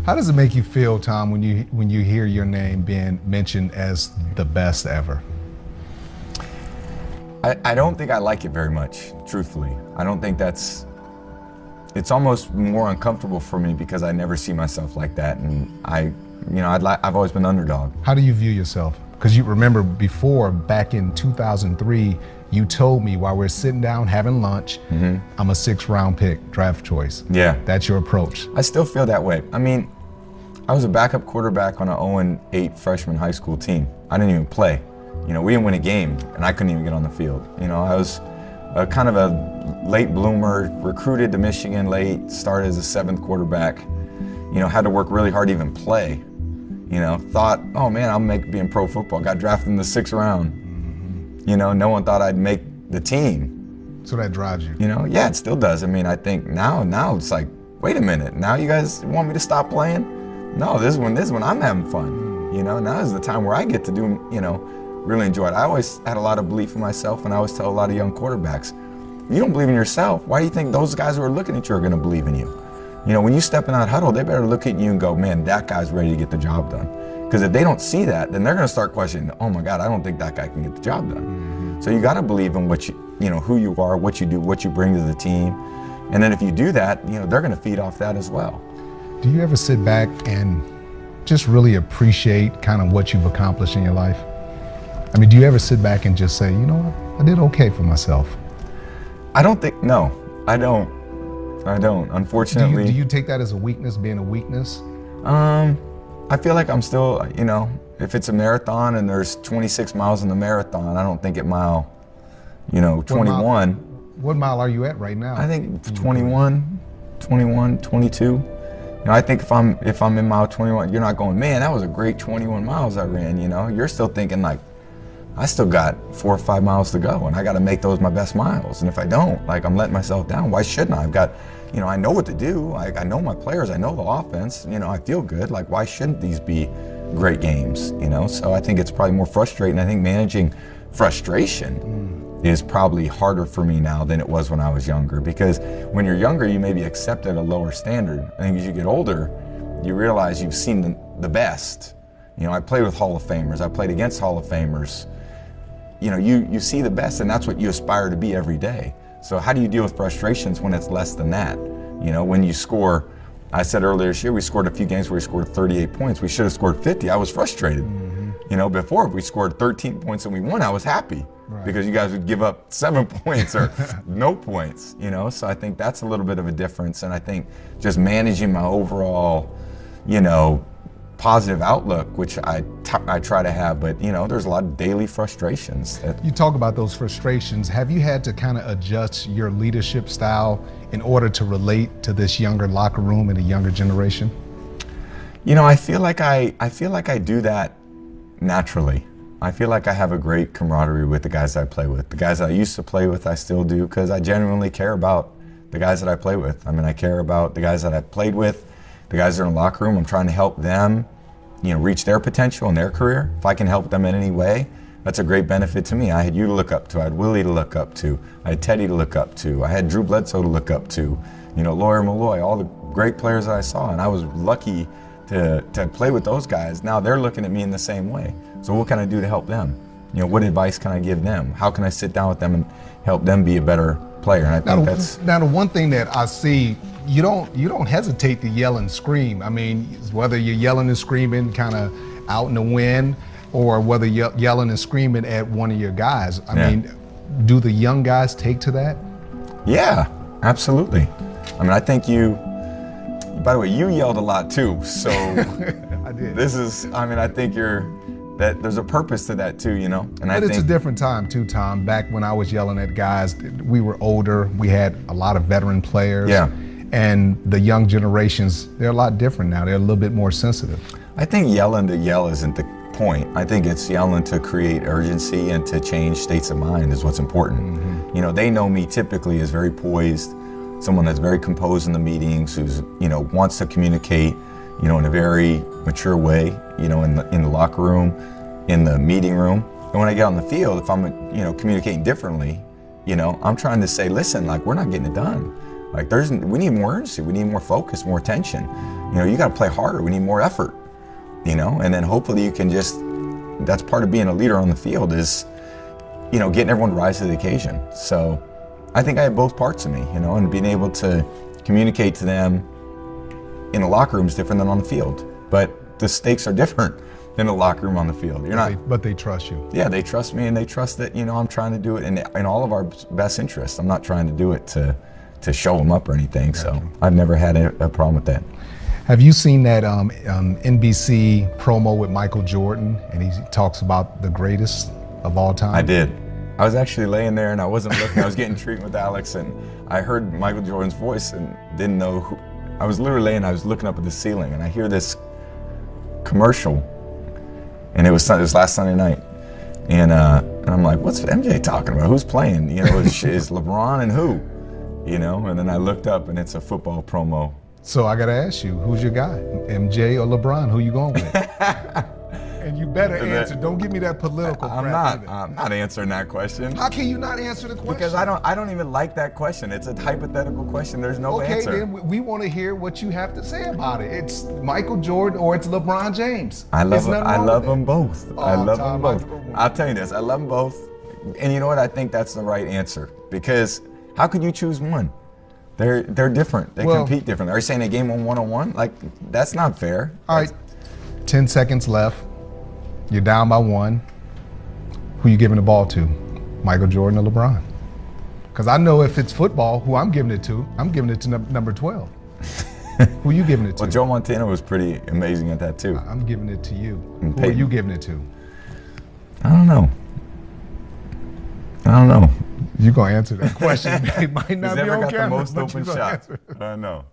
How does it make you feel, Tom, when you hear your name being mentioned as the best ever? I don't think I like it very much, truthfully. I don't think it's almost more uncomfortable for me because I never see myself like that, and I've always been underdog. How do you view yourself? Because you remember before, back in 2003, you told me while we're sitting down having lunch, I'm a 6th-round pick, draft choice. Yeah. That's your approach. I still feel that way. I mean, I was a backup quarterback on an 0-8 freshman high school team. I didn't even play. We didn't win a game, and I couldn't even get on the field. I was kind of a late bloomer, recruited to Michigan late, started as a 7th quarterback. Had to work really hard to even play. Thought, oh man, I'll be in pro football. Got drafted in the 6th round. No one thought I'd make the team. So that drives you. Yeah, it still does. I mean, I think now it's like, wait a minute, now you guys want me to stop playing? No, this is when I'm having fun. Now is the time where I get to do, really enjoy it. I always had a lot of belief in myself, and I always tell a lot of young quarterbacks, you don't believe in yourself, why do you think those guys who are looking at you are going to believe in you? When you step in that huddle, they better look at you and go, man, that guy's ready to get the job done. Because if they don't see that, then they're going to start questioning, oh my God, I don't think that guy can get the job done. So you got to believe in what who you are, what you do, what you bring to the team. And then if you do that, they're going to feed off that as well. Do you ever sit back and just really appreciate kind of what you've accomplished in your life? I mean, do you ever sit back and just say, you know what, I did okay for myself? No, I don't, unfortunately. Do you take that as a weakness, being a weakness? I feel like I'm still, if it's a marathon and there's 26 miles in the marathon, I don't think at mile, 21. What mile are you at right now? I think 21, 22. I think if I'm in mile 21, you're not going, man, that was a great 21 miles I ran, You're still thinking like, I still got 4 or 5 miles to go, and I got to make those my best miles. And if I don't, I'm letting myself down. Why shouldn't I? I've got, I know what to do. I know my players. I know the offense. I feel good. Why shouldn't these be great games? So I think it's probably more frustrating. I think managing frustration is probably harder for me now than it was when I was younger, because when you're younger, you maybe accept at a lower standard. I think as you get older, you realize you've seen the best. I played with Hall of Famers. I played against Hall of Famers. You see the best, and that's what you aspire to be every day. So how do you deal with frustrations when it's less than that? When you score, I said earlier this year, we scored a few games where we scored 38 points. We should have scored 50. I was frustrated. Before, if we scored 13 points and we won, I was happy. Right. Because you guys would give up 7 points or no points, So I think that's a little bit of a difference. And I think just managing my overall, positive outlook, which I try to have, but there's a lot of daily frustrations. You talk about those frustrations. Have you had to kind of adjust your leadership style in order to relate to this younger locker room and the younger generation? I feel like I do that naturally. I feel like I have a great camaraderie with the guys I play with. The guys I used to play with, I still do, because I genuinely care about the guys that I play with. I mean, I care about the guys that I played with. The guys that are in the locker room, I'm trying to help them, reach their potential in their career. If I can help them in any way, that's a great benefit to me. I had you to look up to. I had Willie to look up to. I had Teddy to look up to. I had Drew Bledsoe to look up to. Lawyer Malloy, all the great players that I saw. And I was lucky to play with those guys. Now they're looking at me in the same way. So what can I do to help them? What advice can I give them? How can I sit down with them and help them be a better player? And I think that's... Now the one thing that I see, you don't hesitate to yell and scream. I mean, whether you're yelling and screaming kind of out in the wind, or whether you're yelling and screaming at one of your guys. I mean, do the young guys take to that? Yeah, absolutely. I mean, I think by the way, you yelled a lot too, so I did. I think that there's a purpose to that too, And but it's a different time too, Tom. Back when I was yelling at guys, we were older. We had a lot of veteran players. Yeah. And the young generations, they're a lot different now. They're a little bit more sensitive. I think yelling to yell isn't the point. I think it's yelling to create urgency and to change states of mind is what's important. They know me typically as very poised, someone that's very composed in the meetings, who's, wants to communicate, in a very mature way, in the locker room, in the meeting room. And when I get on the field, if I'm, communicating differently, I'm trying to say, listen, we're not getting it done. Like we need more urgency, we need more focus, more attention. You know, you got to play harder. We need more effort. You know, and then hopefully you can just. That's part of being a leader on the field is, you know, getting everyone to rise to the occasion. So, I think I have both parts of me. You know, and being able to communicate to them in the locker room is different than on the field. But the stakes are different in the locker room on the field. But they trust you. Yeah, they trust me, and they trust that, you know, I'm trying to do it in all of our best interests. I'm not trying to do it to show them up or anything. Gotcha. So I've never had a problem with that. Have you seen that NBC promo with Michael Jordan, and he talks about the greatest of all time? I did. I was actually laying there and I wasn't looking. I was getting treatment with Alex, and I heard Michael Jordan's voice and didn't know who. I was literally laying. I was looking up at the ceiling, and I hear this commercial, and it was last Sunday night, and I'm like, "What's MJ talking about? Who's playing? You know, is LeBron and who? You know?" And then I looked up, and it's a football promo. So I gotta ask you, who's your guy, MJ or LeBron? Who you going with? And you better answer. Don't give me that political crap. I'm not answering that question. How can you not answer the question? Because I don't even like that question. It's a hypothetical question. There's no answer. Okay, then we want to hear what you have to say about it. It's Michael Jordan or it's LeBron James. I love them both. Oh, I love them both. I'll tell you this. I love them both. And you know what? I think that's the right answer. Because how could you choose one? They're different. They compete differently. Are you saying a game on one-on-one? Like, that's not fair. All right, 10 seconds left. You're down by 1. Who you giving the ball to? Michael Jordan or LeBron? Because I know if it's football, who I'm giving it to, I'm giving it to number 12. Who you giving it to? Well, Joe Montana was pretty amazing at that too. I'm giving it to you. Who are you giving it to? I don't know. You're going to answer that question. It might not be on camera. Who's ever got the most open shot? I know.